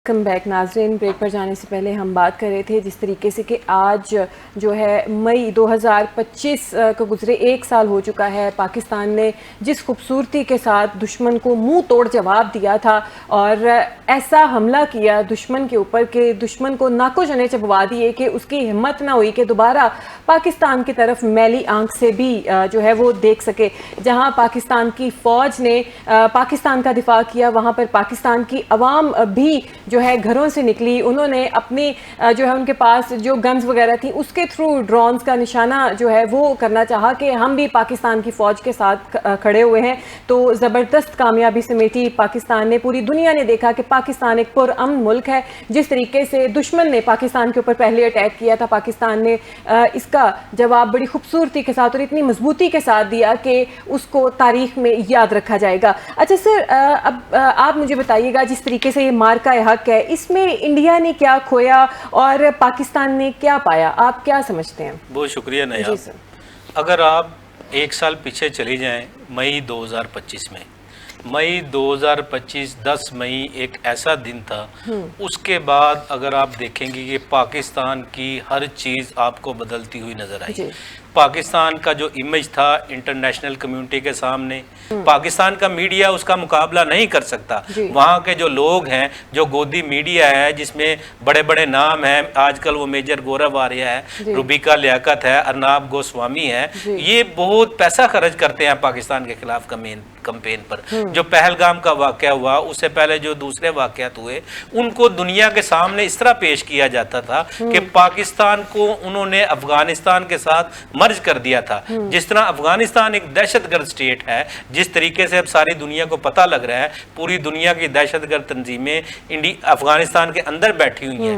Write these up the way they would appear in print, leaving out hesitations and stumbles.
Welcome back ناظرین. Break پر جانے سے پہلے ہم بات کر رہے تھے جس طریقے سے کہ آج جو ہے مئی 2025 کو گزرے 1 سال ہو چکا ہے. پاکستان نے جس خوبصورتی کے ساتھ دشمن کو منہ توڑ جواب دیا تھا اور ایسا حملہ کیا دشمن کے اوپر کہ دشمن کو ناکو چنے چبوا دیے کہ اس کی ہمت نہ ہوئی کہ دوبارہ پاکستان کی طرف میلی آنکھ سے بھی جو ہے وہ دیکھ سکے. جہاں پاکستان کی فوج نے پاکستان کا دفاع کیا وہاں پر پاکستان کی عوام بھی جو ہے گھروں سے نکلی. انہوں نے اپنی جو ہے ان کے پاس جو گنز وغیرہ تھی اس کے تھرو ڈرونز کا نشانہ جو ہے وہ کرنا چاہا کہ ہم بھی پاکستان کی فوج کے ساتھ کھڑے ہوئے ہیں. تو زبردست کامیابی سمیٹی پاکستان نے. پوری دنیا نے دیکھا کہ پاکستان ایک پرامن ملک ہے. جس طریقے سے دشمن نے پاکستان کے اوپر پہلے اٹیک کیا تھا پاکستان نے اس کا جواب بڑی خوبصورتی کے ساتھ اور اتنی مضبوطی کے ساتھ دیا کہ اس کو تاریخ میں یاد رکھا جائے گا. اچھا سر, اب آپ مجھے بتائیے گا جس طریقے سے یہ مارکہ حق ہے اس میں انڈیا نے کیا کھویا اور پاکستان نے کیا پایا, آپ کیا سمجھتے ہیں؟ بہت شکریہ نیاب. جی سر. اگر آپ 1 سال پیچھے چلی جائیں مئی 2025 میں, مئی 2025 10 مئی ایک ایسا دن تھا. اس کے بعد اگر آپ دیکھیں گے کہ پاکستان کی ہر چیز آپ کو بدلتی ہوئی نظر آئی. پاکستان کا جو امیج تھا انٹرنیشنل کمیونٹی کے سامنے, پاکستان کا میڈیا اس کا مقابلہ نہیں کر سکتا. وہاں کے جو لوگ ہیں, جو گودی میڈیا ہے جس میں بڑے بڑے نام ہیں, آج کل وہ میجر گورو آریہ ہے, روبیکا لیاقت ہے, ارناب گوسوامی ہے, یہ بہت پیسہ خرچ کرتے ہیں پاکستان کے خلاف کمپین پر. جو پہلگام کا واقعہ ہوا, اس سے پہلے جو دوسرے واقعات ہوئے, ان کو دنیا کے سامنے اس طرح پیش کیا جاتا تھا کہ پاکستان کو انہوں نے افغانستان کے ساتھ مرج کر دیا تھا. جس طرح افغانستان ایک دہشت گرد سٹیٹ ہے, جس طریقے سے اب ساری دنیا کو پتہ لگ رہا ہے پوری دنیا کی دہشت گرد تنظیمیں افغانستان کے اندر بیٹھی ہوئی ہیں.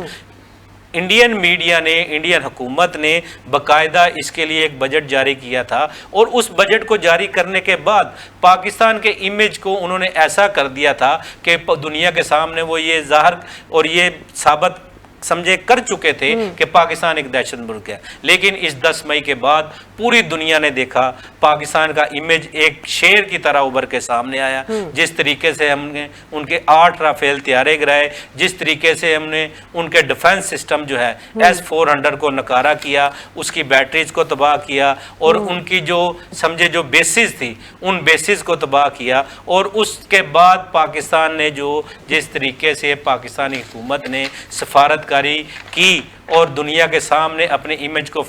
انڈین میڈیا نے, انڈین حکومت نے باقاعدہ اس کے لیے ایک بجٹ جاری کیا تھا اور اس بجٹ کو جاری کرنے کے بعد پاکستان کے امیج کو انہوں نے ایسا کر دیا تھا کہ دنیا کے سامنے وہ یہ ظاہر اور یہ ثابت سمجھے کر چکے تھے کہ پاکستان ایک دہشت ملک ہے. لیکن اس 10 مئی کے بعد پوری دنیا نے دیکھا پاکستان کا امیج ایک شیر کی طرح ابھر کے سامنے آیا. جس طریقے سے ہم نے ان کے 8 رافیل طیارے گرائے, جس طریقے سے ہم نے ان کے ڈیفنس سسٹم جو ہے S-400 کو نکارہ کیا, اس کی بیٹریز کو تباہ کیا اور ان کی جو سمجھے جو بیسز تھی ان بیسز کو تباہ کیا. اور اس کے بعد پاکستان نے جو جس طریقے سے پاکستانی حکومت نے سفارت کی اور دنیا کے سامنے اپنے امیج کو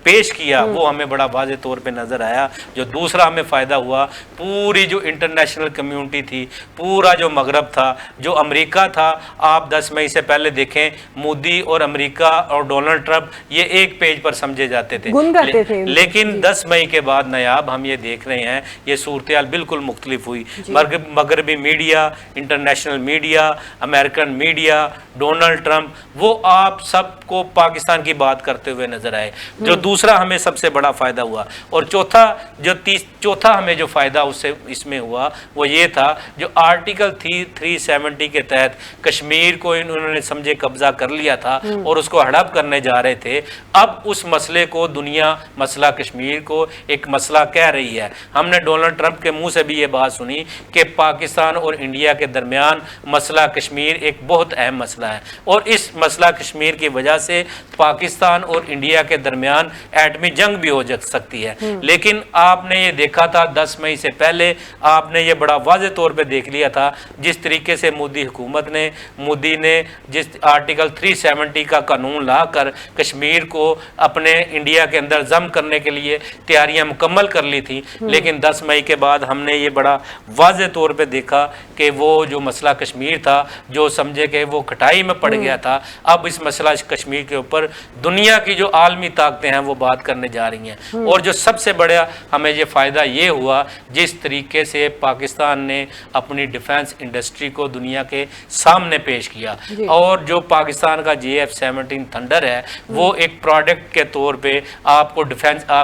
پیش کیا, وہ ہمیں بڑا واضح طور پہ نظر آیا. جو دوسرا ہمیں فائدہ ہوا, پوری جو انٹرنیشنل کمیونٹی تھی, پورا جو مغرب تھا, جو امریکہ تھا, آپ 10 مئی سے پہلے دیکھیں مودی اور امریکہ اور ڈونلڈ ٹرمپ یہ ایک پیج پر سمجھے جاتے تھے, لیکن 10 مئی کے بعد نیاب ہم یہ دیکھ رہے ہیں یہ صورتحال بالکل مختلف ہوئی. مغربی media, international media, American media, Donald Trump, وہ آپ سب کو پاکستان کی بات کرتے ہوئے نظر آئے. جو دوسرا ہمیں سب سے بڑا فائدہ ہوا اور چوتھا ہمیں جو فائدہ اس میں ہوا وہ یہ تھا جو آرٹیکل 370 کے تحت کشمیر کو انہوں نے سمجھے قبضہ کر لیا تھا اور اس کو ہڑپ کرنے جا رہے تھے. اب اس مسئلے کو دنیا مسئلہ کشمیر کو ایک مسئلہ کہہ رہی ہے. ہم نے ڈونلڈ ٹرمپ کے منہ سے بھی یہ بات سنی کہ پاکستان اور انڈیا کے درمیان مسئلہ کشمیر ایک بہت اہم مسئلہ ہے اور اس مسئلہ کشمیر کی وجہ سے پاکستان اور انڈیا کے درمیان ایٹمی جنگ بھی ہو سکتی ہے. لیکن آپ نے یہ دیکھا تھا 10 مئی سے پہلے, آپ نے یہ بڑا واضح طور پہ دیکھ لیا تھا جس طریقے سے مودی نے جس آرٹیکل 370 کا قانون لا کر کشمیر کو اپنے انڈیا کے اندر ضم کرنے کے لیے تیاریاں مکمل کر لی تھی. لیکن 10 مئی کے بعد ہم نے یہ بڑا واضح طور پہ دیکھا کہ وہ جو مسئلہ کشمیر تھا, جو سمجھے کہ وہ کھٹائی میں پڑ گیا تھا, اب اس مسئلہ کشمیر کے اوپر دنیا کی جو عالمی طاقتیں ہیں وہ بات کرنے جا رہی ہیں. اور جو سب سے بڑا ہمیں یہ فائدہ یہ ہوا جس طریقے سے پاکستان نے اپنی ڈیفنس انڈسٹری کو دنیا کے سامنے پیش کیا اور جو پاکستان کا JF-17 تھنڈر ہے وہ ایک پروڈکٹ کے طور پہ آپ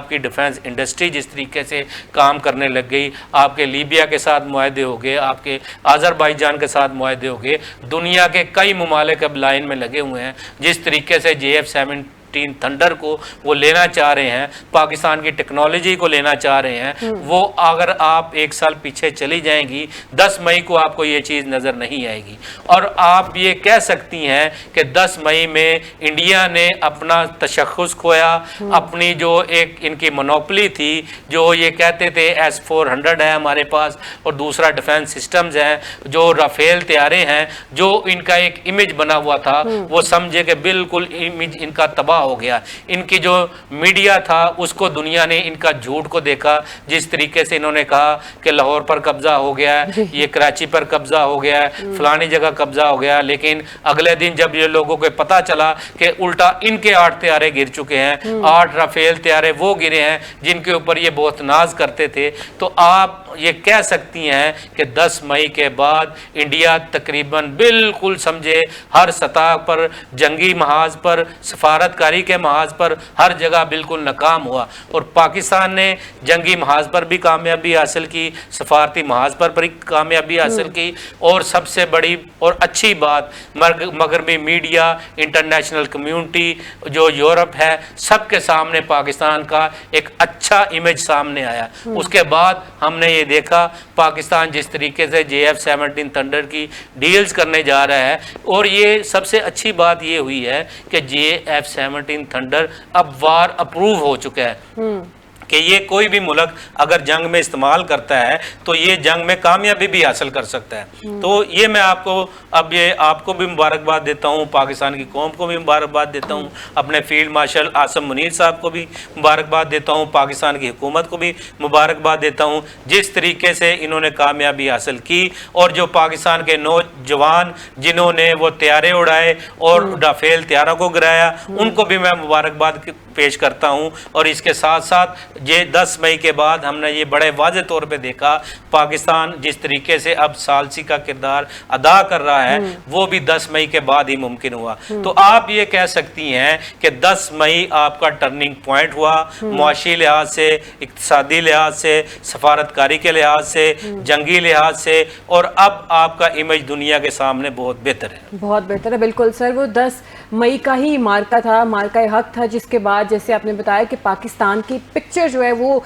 کی ڈیفنس انڈسٹری جس طریقے سے کام کرنے لگ گئی. آپ کے لیبیا کے ساتھ معاہدے ہو گئے, آپ کے آذربائیجان کے ساتھ معاہدے ہو گئے, دنیا کے کئی ممالک اب لائن میں لگے ہوئے ہیں. جس طریقے سے JF-17 F-15 تھنڈر کو وہ لینا چاہ رہے ہیں, پاکستان کی ٹیکنالوجی کو لینا چاہ رہے ہیں, وہ اگر آپ 1 سال پیچھے چلی جائیں گی 10 مئی کو آپ کو یہ چیز نظر نہیں آئے گی. اور آپ یہ کہہ سکتی ہیں کہ 10 مئی میں انڈیا نے اپنا تشخص کھویا, اپنی جو ایک ان کی مونوپلی تھی, جو یہ کہتے تھے S-400 ہے ہمارے پاس اور دوسرا ڈیفینس سسٹمز ہیں, جو رافیل طیارے ہیں, جو ان کا ایک امیج بنا ہوا تھا, وہ سمجھے کہ بالکل امیج ان کا تباہ ہو گیا. ان کی جو میڈیا تھا اس کو دنیا نے ان کا جھوٹ کو دیکھا, جس طریقے سے انہوں نے کہا کہ لاہور پر قبضہ ہو گیا ہے, یہ کراچی پر قبضہ ہو گیا ہے, فلانی جگہ قبضہ ہو گیا, لیکن اگلے دن جب یہ لوگوں کو پتہ چلا کہ الٹا ان کے 8 طیارے گر چکے ہیں, 8 رافیل طیارے وہ گرے ہیں جن کے اوپر یہ بہت ناز کرتے تھے. تو آپ یہ کہہ سکتی ہیں کہ 10 مئی کے بعد انڈیا تقریباً بالکل سمجھے ہر سطح پر, جنگی محاذ پر, سفارتکاری کے محاذ پر, ہر جگہ بالکل ناکام ہوا. اور پاکستان نے جنگی محاذ پر بھی کامیابی حاصل کی, سفارتی محاذ پر بھی کامیابی حاصل کی, اور سب سے بڑی اور اچھی بات مغربی میڈیا, انٹرنیشنل کمیونٹی, جو یورپ ہے, سب کے سامنے پاکستان کا ایک اچھا امیج سامنے آیا. اس کے بعد ہم نے یہ دیکھا پاکستان جس طریقے سے JF-17 تھنڈر کی ڈیلز کرنے جا رہا ہے, اور یہ سب سے اچھی بات یہ ہوئی ہے کہ JF-17 تھنڈر اب وار اپروو ہو چکا ہے کہ یہ کوئی بھی ملک اگر جنگ میں استعمال کرتا ہے تو یہ جنگ میں کامیابی بھی حاصل کر سکتا ہے. تو یہ میں آپ کو اب یہ آپ کو بھی مبارکباد دیتا ہوں, پاکستان کی قوم کو بھی مبارکباد دیتا ہوں, اپنے فیلڈ مارشل عاصم منیر صاحب کو بھی مبارکباد دیتا ہوں, پاکستان کی حکومت کو بھی مبارکباد دیتا ہوں, جس طریقے سے انہوں نے کامیابی حاصل کی. اور جو پاکستان کے نوجوان جنہوں نے وہ طیارے اڑائے اور رافیل طیاروں کو گرایا, ان کو بھی میں مبارکباد پیش کرتا ہوں. اور اس کے ساتھ ساتھ یہ 10 مئی کے بعد ہم نے یہ بڑے واضح طور پہ دیکھا پاکستان جس طریقے سے اب ثالثی کا کردار ادا کر رہا ہے, وہ بھی 10 مئی کے بعد ہی ممکن ہوا. تو آپ یہ کہہ سکتی ہیں کہ 10 مئی آپ کا ٹرننگ پوائنٹ ہوا, معاشی لحاظ سے, اقتصادی لحاظ سے, سفارتکاری کے لحاظ سے, جنگی لحاظ سے, اور اب آپ کا امیج دنیا کے سامنے بہت بہتر ہے. بہت بہتر ہے. بالکل سر, وہ 10 مئی کا ہی مارکا تھا, مارکہ حق تھا, جس کے بعد جیسے آپ نے بتایا کہ پاکستان کی پکچر جو ہے وہ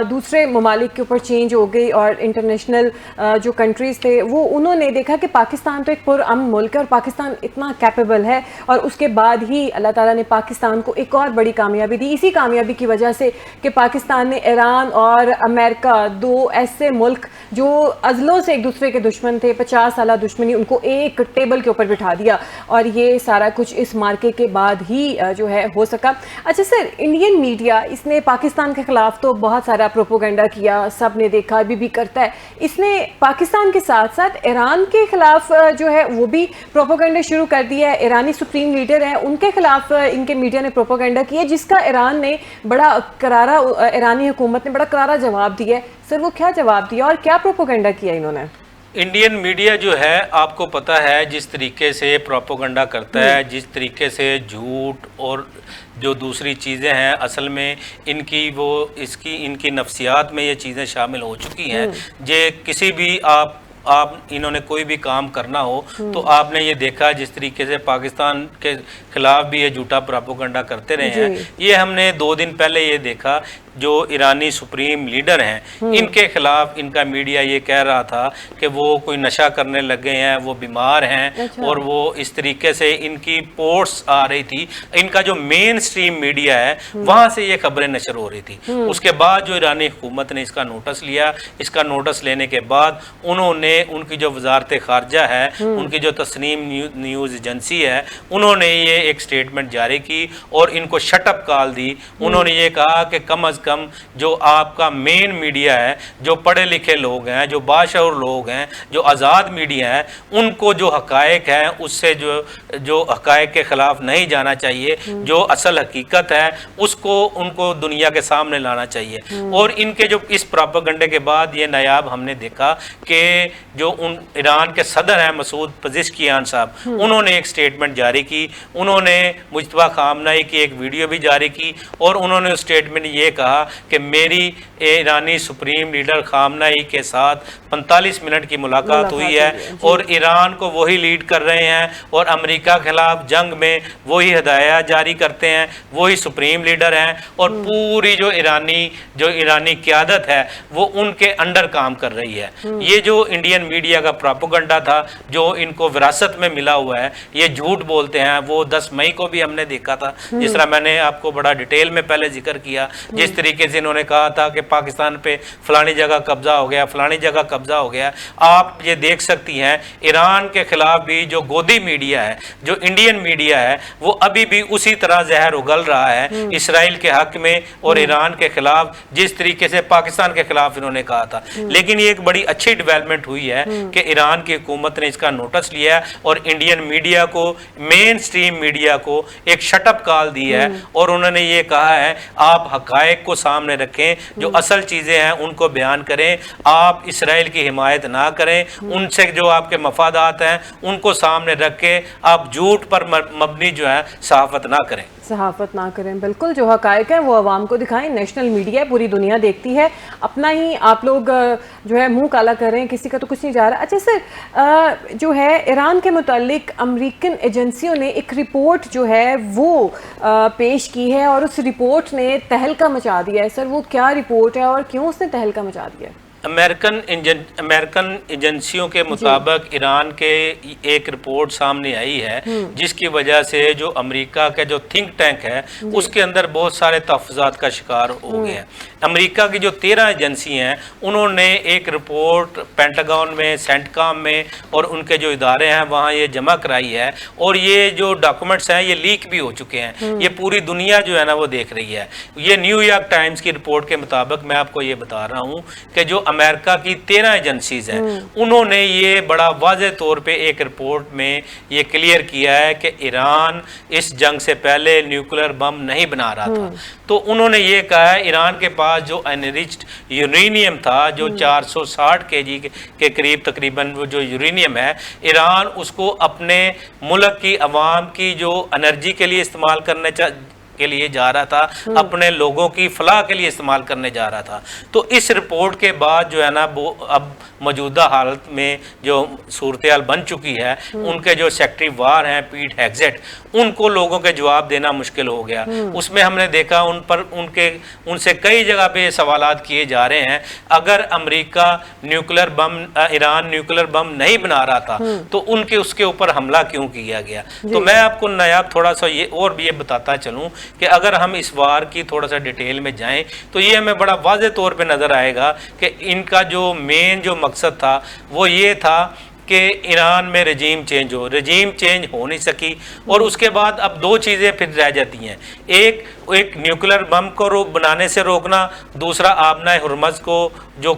دوسرے ممالک کے اوپر چینج ہو گئی, اور انٹرنیشنل جو کنٹریز تھے وہ انہوں نے دیکھا کہ پاکستان تو ایک پرامن ملک ہے اور پاکستان اتنا کیپیبل ہے. اور اس کے بعد ہی اللہ تعالیٰ نے پاکستان کو ایک اور بڑی کامیابی دی, اسی کامیابی کی وجہ سے کہ پاکستان نے ایران اور امریکہ, 2 ایسے ملک جو ازلوں سے ایک دوسرے کے دشمن تھے, 50 سالہ دشمنی, ان کو ایک ٹیبل کے اوپر بٹھا دیا. اور یہ سارا کچھ اس مارکے کے بعد ہی جو ہے ہو سکا. اچھا سر, انڈین میڈیا اس نے پاکستان کے خلاف تو بہت سارا پروپوگنڈا کیا, سب نے دیکھا, ابھی بھی کرتا ہے. اس نے پاکستان کے ساتھ ساتھ ایران کے خلاف جو ہے وہ بھی پروپوگنڈا شروع کر دیا ہے. ایرانی سپریم لیڈر ہیں, ان کے خلاف ان کے میڈیا نے پروپوگنڈا کیا, جس کا ایران نے بڑا کرارا, ایرانی حکومت نے بڑا کرارا جواب دیا ہے. سر وہ کیا جواب دیا اور کیا پروپوگنڈا کیا انہوں نے؟ انڈین میڈیا جو ہے آپ کو پتہ ہے جس طریقے سے پروپوگنڈا کرتا ہے, جس طریقے سے جھوٹ اور جو دوسری چیزیں ہیں, اصل میں ان کی وہ ان کی نفسیات میں یہ چیزیں شامل ہو چکی ہیں. یہ کسی بھی آپ انہوں نے کوئی بھی کام کرنا ہو تو آپ نے یہ دیکھا جس طریقے سے پاکستان کے خلاف بھی یہ جھوٹا پروپوگنڈا کرتے رہے ہیں. یہ ہم نے 2 دن پہلے یہ دیکھا جو ایرانی سپریم لیڈر ہیں, ان کے خلاف ان کا میڈیا یہ کہہ رہا تھا کہ وہ کوئی نشہ کرنے لگے ہیں, وہ بیمار ہیں, اور وہ اس طریقے سے ان کی پورٹس آ رہی تھی. ان کا جو مین سٹریم میڈیا ہے وہاں سے یہ خبریں نشر ہو رہی تھی. اس کے بعد جو ایرانی حکومت نے اس کا نوٹس لیا, اس کا نوٹس لینے کے بعد انہوں نے ان کی جو وزارت خارجہ ہے, ان کی جو تسنیم نیوز ایجنسی ہے, انہوں نے یہ ایک سٹیٹمنٹ جاری کی اور ان کو شٹ اپ کال دی. انہوں نے یہ کہا کہ کم از کم جو آپ کا مین میڈیا ہے, جو پڑھے لکھے لوگ ہیں, جو باشعور لوگ ہیں, جو آزاد میڈیا ہے, ان کو جو حقائق ہیں اس سے جو حقائق کے خلاف نہیں جانا چاہیے, جو اصل حقیقت ہے اس کو ان کو دنیا کے سامنے لانا چاہیے. اور ان کے جو اس پروپیگنڈے کے بعد یہ نایاب ہم نے دیکھا کہ جو ایران کے صدر ہیں مسعود پزشکیان صاحب, انہوں نے ایک سٹیٹمنٹ جاری کی. انہوں نے مجتبیٰ خامنہ ای کی ایک ویڈیو بھی جاری کی اور انہوں نے اس سٹیٹمنٹ یہ کہا کہا کہ میری ایرانی سپریم لیڈر خامنہئی کے ساتھ 45 منٹ کی ملاقات ہوئی ہے اور ایران کو وہی لیڈ کر رہے ہیں اور امریکہ کے خلاف جنگ میں وہی ہدایات جاری کرتے ہیں, وہی سپریم لیڈر ہیں اور پوری جو ایرانی قیادت ہے وہ ان کے انڈر کام کر رہی ہے. یہ جو انڈین میڈیا کا پراپوگنڈا تھا جو ان کو وراثت میں ملا ہوا ہے, یہ جھوٹ بولتے ہیں. وہ 10 مئی کو بھی ہم نے دیکھا تھا, جس طرح میں نے آپ کو بڑا ڈیٹیل میں پہلے ذکر کیا, جس طریقے سے انہوں نے کہا تھا کہ پاکستان پہ فلانی جگہ قبضہ ہو گیا, فلانی جگہ قبضہ ہو گیا. آپ یہ دیکھ سکتی ہیں ایران کے خلاف بھی جو گودی میڈیا ہے, جو انڈین میڈیا ہے, وہ ابھی بھی اسی طرح زہر اگل رہا ہے اسرائیل کے حق میں اور ایران کے خلاف, جس طریقے سے پاکستان کے خلاف انہوں نے کہا تھا. لیکن یہ ایک بڑی اچھی ڈیولپمنٹ ہوئی ہے کہ ایران کی حکومت نے اس کا نوٹس لیا ہے اور انڈین میڈیا کو, مین سٹریم میڈیا کو ایک شٹ اپ کال دی ہے اور انہوں نے یہ کہا ہے آپ حقائق کو سامنے رکھیں, جو اصل چیزیں ہیں ان کو بیان کریں, آپ اسرائیل کی حمایت نہ کریں, ان سے جو آپ کے مفادات ہیں ان کو سامنے رکھ کے آپ جھوٹ پر مبنی جو ہے صحافت نہ کریں. بالکل جو حقائق ہیں وہ عوام کو دکھائیں. نیشنل میڈیا پوری دنیا دیکھتی ہے, اپنا ہی آپ لوگ جو ہے منہ کالا کر رہے ہیں, کسی کا تو کچھ نہیں جا رہا. اچھا سر, جو ہے ایران کے متعلق امریکن ایجنسیوں نے ایک رپورٹ جو ہے وہ پیش کی ہے اور اس رپورٹ نے تہلکہ مچا دیا ہے. سر وہ کیا رپورٹ ہے اور کیوں اس نے تہلکہ مچا دیا ہے؟ امریکن ایجنسیوں کے مطابق ایران کے ایک رپورٹ سامنے آئی ہے جس کی وجہ سے جو امریکہ کا جو تھنک ٹینک ہے اس کے اندر بہت سارے تحفظات کا شکار ہو گئے ہیں. امریکہ کی جو 13 ایجنسی ہیں انہوں نے ایک رپورٹ پینٹاگون میں, سینٹ کام میں اور ان کے جو ادارے ہیں وہاں یہ جمع کرائی ہے اور یہ جو ڈاکومنٹس ہیں یہ لیک بھی ہو چکے ہیں. یہ پوری دنیا جو ہے نا وہ دیکھ رہی ہے. یہ نیو یارک ٹائمز کی رپورٹ کے مطابق میں آپ کو یہ بتا رہا ہوں کہ جو امریکہ کی 13 ایجنسیز ہیں انہوں نے یہ بڑا واضح طور پہ ایک رپورٹ میں یہ کلیئر کیا ہے کہ ایران اس جنگ سے پہلے نیوکلیر بم نہیں بنا رہا تھا. تو انہوں نے یہ کہا ہے ایران کے پاس جو انریچڈ یورینیم تھا جو 460 kg کے قریب تقریباً وہ جو یورینیم ہے, ایران اس کو اپنے ملک کی عوام کی جو انرجی کے لیے استعمال کرنے کے لیے جا رہا تھا, اپنے لوگوں کی فلاح کے لیے استعمال کرنے جا رہا تھا. تو اس رپورٹ کے بعد جو ہے نا وہ اب موجودہ حالت میں جو صورتحال بن چکی ہے, ان کے جو سیکٹری وار ہیں پیٹ ہیگزٹ, ان کو لوگوں کے جواب دینا مشکل ہو گیا. اس میں ہم نے دیکھا ان سے کئی جگہ پہ سوالات کیے جا رہے ہیں, اگر امریکہ ایران نیوکلیر بم نہیں بنا رہا تھا تو اس کے اوپر حملہ کیوں کیا گیا. تو میں آپ کو نایاب تھوڑا سا یہ بتاتا چلوں کہ اگر ہم اس وار کی تھوڑا سا ڈیٹیل میں جائیں تو یہ ہمیں بڑا واضح طور پہ نظر آئے گا کہ ان کا جو مین جو مقصد تھا وہ یہ تھا کہ ایران میں رجیم چینج ہو نہیں سکی. اور اس کے بعد اب 2 چیزیں پھر رہ جاتی ہیں, ایک نیوکلیر بم کو بنانے سے روکنا, دوسرا آبنہ ہرمز کو جو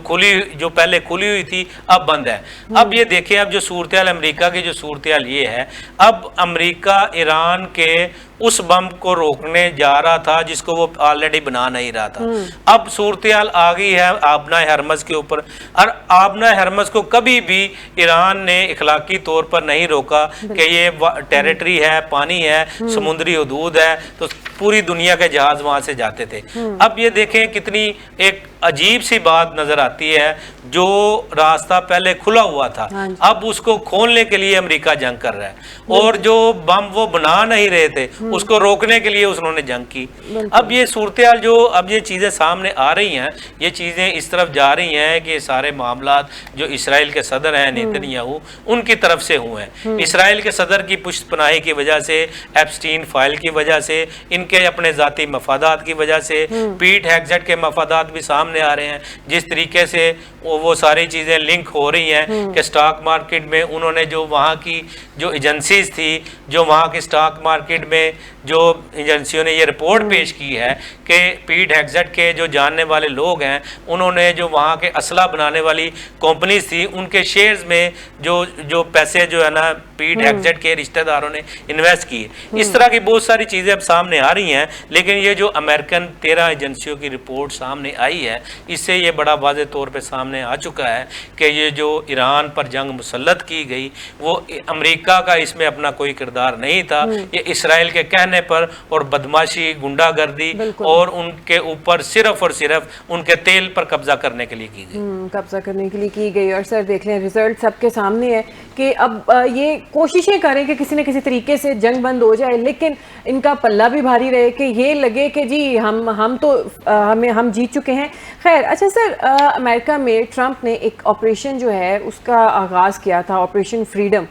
پہلے کھلی ہوئی تھی اب بند ہے. اب یہ دیکھیں, اب جو صورتحال امریکہ کی جو صورتحال یہ ہے, اب امریکہ ایران کے اس بم کو روکنے جا رہا تھا جس کو وہ آلریڈی بنا نہیں رہا تھا. اب صورتحال آ گئی ہے آبنہ ہرمز کے اوپر, اور آبنہ ہرمز کو کبھی بھی ایران نے اخلاقی طور پر نہیں روکا کہ یہ ٹیریٹری ہے, پانی ہے, سمندری حدود ہے, تو پوری دنیا کے جہاز وہاں سے جاتے تھے. اب یہ دیکھیں کتنی ایک عجیب سی بات نظر آتی ہے, جو راستہ پہلے کھلا ہوا تھا اب اس کو کھولنے کے لیے امریکہ جنگ کر رہا ہے, اور جو بم وہ بنا نہیں رہے تھے اس کو روکنے کے لیے انہوں نے جنگ کی. اب یہ صورتحال اب یہ چیزیں سامنے آ رہی ہیں, یہ چیزیں اس طرف جا رہی ہیں کہ سارے معاملات جو اسرائیل کے صدر ہیں نیتن یاہو ان کی طرف سے ہوئے ہیں. اسرائیل کے صدر کی پشت پناہی کی وجہ سے, ایپسٹین فائل کی وجہ سے, ان کے اپنے ذاتی مفادات کی وجہ سے, پیٹ ہیگزٹ کے مفادات بھی سامنے آ رہے ہیں. جس طریقے سے وہ ساری چیزیں لنک ہو رہی ہیں کہ سٹاک مارکیٹ میں انہوں نے جو وہاں کی جو ایجنسیز تھی, جو وہاں کی سٹاک مارکیٹ میں جو ایجنسیوں نے یہ رپورٹ پیش کی ہے کہ پیٹ ہیگزٹ کے جو جاننے والے لوگ ہیں انہوں نے جو وہاں کے اسلحہ بنانے والی کمپنیز تھی ان کے شیئرز میں جو پیسے جو ہے نا پیٹ ایگزٹ کے رشتہ داروں نے انویسٹ کیے. اس طرح کی بہت ساری چیزیں اب سامنے آ رہی ہیں. لیکن یہ جو امریکن 13 ایجنسیوں کی رپورٹ سامنے آئی ہے اس سے یہ بڑا واضح طور پہ سامنے آ چکا ہے کہ یہ جو ایران پر جنگ مسلط کی گئی وہ امریکہ کا اس میں اپنا کوئی کردار نہیں تھا. یہ اسرائیل کے کہنے پر اور بدماشی گنڈا گردی اور ان کے اوپر صرف اور صرف ان کے تیل پر قبضہ کرنے کے لیے کی گئی. قبضہ کرنے کے لیے کی گئی. اور سر دیکھ لیں رزلٹ سب کے سامنے ہے کہ اب یہ کوششیں کریں کہ کسی نہ کسی طریقے سے جنگ بند ہو جائے لیکن ان کا پلہ بھی بھاری رہے کہ یہ لگے کہ جی ہم جیت چکے ہیں. خیر اچھا سر امریکہ میں ٹرمپ نے ایک آپریشن جو ہے اس کا آغاز کیا تھا آپریشن فریڈم.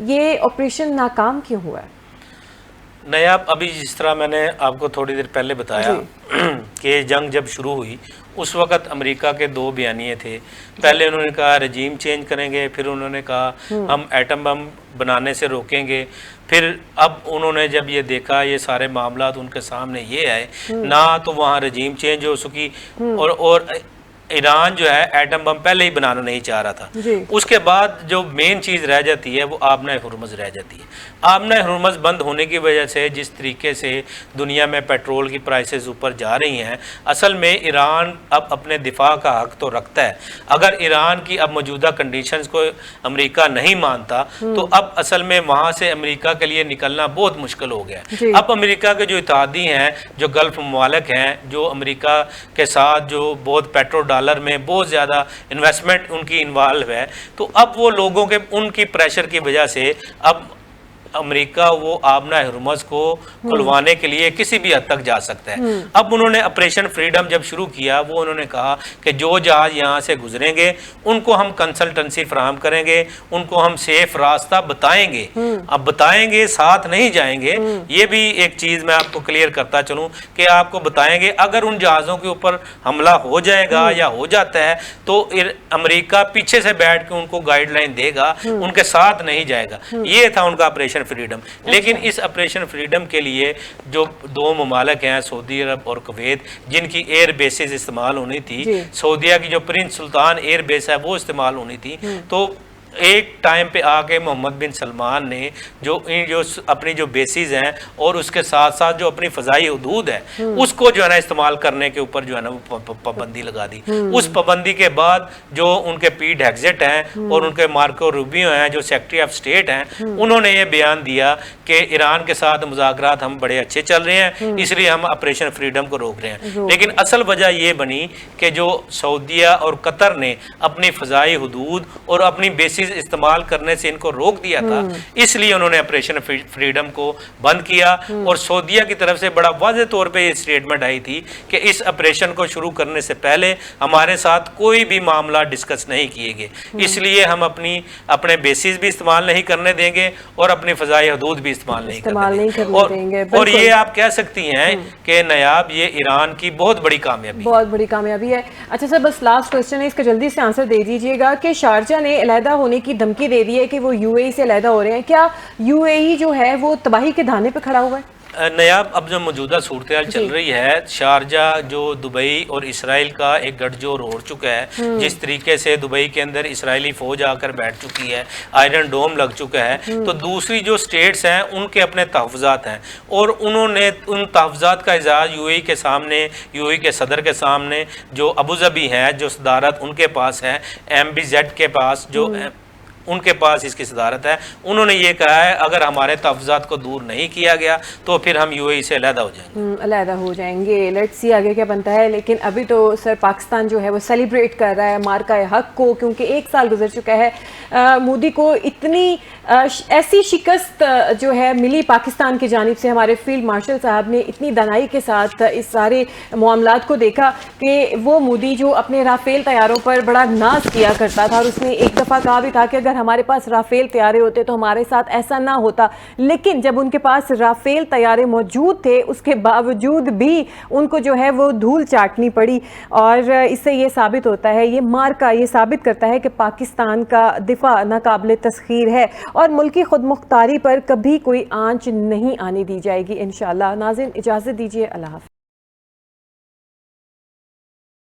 یہ آپریشن ناکام کیوں ہوا ہے؟ نیاب ابھی جس طرح میں نے آپ کو تھوڑی دیر پہلے بتایا کہ جنگ جب شروع ہوئی اس وقت امریکہ کے 2 بیانیے تھے. پہلے انہوں نے کہا رجیم چینج کریں گے, پھر انہوں نے کہا ہم ایٹم بم بنانے سے روکیں گے. پھر اب انہوں نے جب یہ دیکھا یہ سارے معاملات ان کے سامنے یہ آئے نہ تو وہاں رجیم چینج ہو سکی اور ایران جو ہے ایٹم بم پہلے ہی بنانا نہیں چاہ رہا تھا. اس کے بعد جو مین چیز رہ جاتی ہے وہ آبنہ ہرمز رہ جاتی ہے. آبنہ ہرمز بند ہونے کی وجہ سے جس طریقے سے دنیا میں پیٹرول کی پرائسز اوپر جا رہی ہیں اصل میں ایران اب اپنے دفاع کا حق تو رکھتا ہے. اگر ایران کی اب موجودہ کنڈیشنز کو امریکہ نہیں مانتا تو اب اصل میں وہاں سے امریکہ کے لیے نکلنا بہت مشکل ہو گیا. اب امریکہ کے جو اتحادی ہیں جو گلف ممالک ہیں جو امریکہ کے ساتھ جو بہت پیٹرو ڈالر میں بہت زیادہ انویسٹمنٹ ان کی انوالو ہے تو اب وہ لوگوں کے ان کی پریشر کی وجہ سے اب امریکہ وہ آبنہ ہرمز کو کھلوانے کے لیے کسی بھی حد تک جا سکتا ہے. اب انہوں نے آپریشن فریڈم جب شروع کیا وہ انہوں نے کہا کہ جو جہاز یہاں سے گزریں گے ان کو ہم کنسلٹنسی فراہم کریں گے, ان کو ہم سیف راستہ بتائیں گے. اب بتائیں گے ساتھ نہیں جائیں گے. یہ بھی ایک چیز میں آپ کو کلیئر کرتا چلوں کہ آپ کو بتائیں گے اگر ان جہازوں کے اوپر حملہ ہو جائے گا یا ہو جاتا ہے تو امریکہ پیچھے سے بیٹھ کے ان کو گائیڈ لائن دے گا, ان کے ساتھ نہیں جائے گا. یہ تھا ان کا آپریشن فریڈم. لیکن اس آپریشن فریڈم کے لیے جو 2 ممالک ہیں سعودی عرب اور کویت جن کی ایئر بیسز استعمال ہونی تھی, سعودیہ کی جو پرنس سلطان ایئر بیس ہے وہ استعمال ہونی تھی, تو ایک ٹائم پہ آ کے محمد بن سلمان نے جو اپنی جو بیسز ہیں اور اس کے ساتھ ساتھ جو اپنی فضائی حدود ہے اس کو جو ہے نا استعمال کرنے کے اوپر جو ہے نا وہ پابندی لگا دی. اس پابندی کے بعد جو ان کے پیٹ ایگزٹ ہیں اور ان کے مارکو روبیو ہیں جو سیکرٹری آف اسٹیٹ ہیں انہوں نے یہ بیان دیا کہ ایران کے ساتھ مذاکرات ہم بڑے اچھے چل رہے ہیں اس لیے ہم آپریشن فریڈم کو روک رہے ہیں. لیکن اصل وجہ یہ بنی کہ جو سعودیہ اور قطر نے اپنی فضائی حدود اور اپنی بیسز استعمال کرنے سے ان کو روک دیا تھا اس لیے انہوں نے آپریشن فریڈم کو بند کیا. اور سعودیہ کی طرف سے بڑا واضح طور پہ یہ اسٹیٹمنٹ آئی تھی کہ اس آپریشن کو شروع کرنے سے پہلے ہمارے ساتھ کوئی بھی معاملہ ڈسکس نہیں کیے گئے, اس لیے ہم اپنے بیسز بھی استعمال نہیں کرنے دیں گے اور اپنی فضائی حدود بھی استعمال نہیں کرنے دیں گے. اور یہ آپ کہہ سکتی ہیں کہ نیاب یہ ایران کی بہت بڑی کامیابی ہے. اچھا سر بس لاسٹ کوسچن ہے اس کا جلدی سے آنسر دے دیجیے گا کہ شارجہ نے علیحدہ ہونے کی دھمکی دے دی ہے کہ وہ یو اے ای سے علیحدہ ہو رہے ہیں. کیا یو اے ای جو ہے وہ تباہی کے دھانے پہ کھڑا ہوا ہے؟ نیاب اب جو موجودہ صورتحال چل رہی ہے شارجہ جو دبئی اور اسرائیل کا ایک گٹھ جوڑ ہو چکا ہے, جس طریقے سے دبئی کے اندر اسرائیلی فوج آ کر بیٹھ چکی ہے, آئرن ڈوم لگ چکا ہے, تو دوسری جو سٹیٹس ہیں ان کے اپنے تحفظات ہیں اور انہوں نے ان تحفظات کا اظہار یو اے ای کے سامنے, یو اے ای کے صدر کے سامنے جو ابوظہبی ہے جو صدارت ان کے پاس ہے, ایم بی زیڈ کے پاس جو ان کے پاس اس کی صدارت ہے, انہوں نے یہ کہا ہے اگر ہمارے تحفظات کو دور نہیں کیا گیا تو پھر ہم یو اے ای سے علیحدہ ہو جائیں گے. لیٹس سی آگے کیا بنتا ہے. لیکن ابھی تو سر پاکستان جو ہے وہ سیلیبریٹ کر رہا ہے مارکہ حق کو, کیونکہ 1 سال گزر چکا ہے. مودی کو اتنی ایسی شکست جو ہے ملی پاکستان کی جانب سے, ہمارے فیلڈ مارشل صاحب نے اتنی دانائی کے ساتھ اس سارے معاملات کو دیکھا کہ وہ مودی جو اپنے رافیل طیاروں پر بڑا ناز کیا کرتا تھا اور اس نے ایک دفعہ کہا بھی تھا کہ اگر ہمارے پاس رافیل طیارے ہوتے تو ہمارے ساتھ ایسا نہ ہوتا. لیکن جب ان کے پاس رافیل طیارے موجود تھے اس کے باوجود بھی ان کو جو ہے وہ دھول چاٹنی پڑی, اور اس سے یہ ثابت ہوتا ہے, یہ مارکا یہ ثابت کرتا ہے کہ پاکستان کا دفاع ناقابل تسخیر ہے اور ملکی خود مختاری پر کبھی کوئی آنچ نہیں آنے دی جائے گی انشاءاللہ. ناظرین اجازت دیجیے, اللہ حافظ.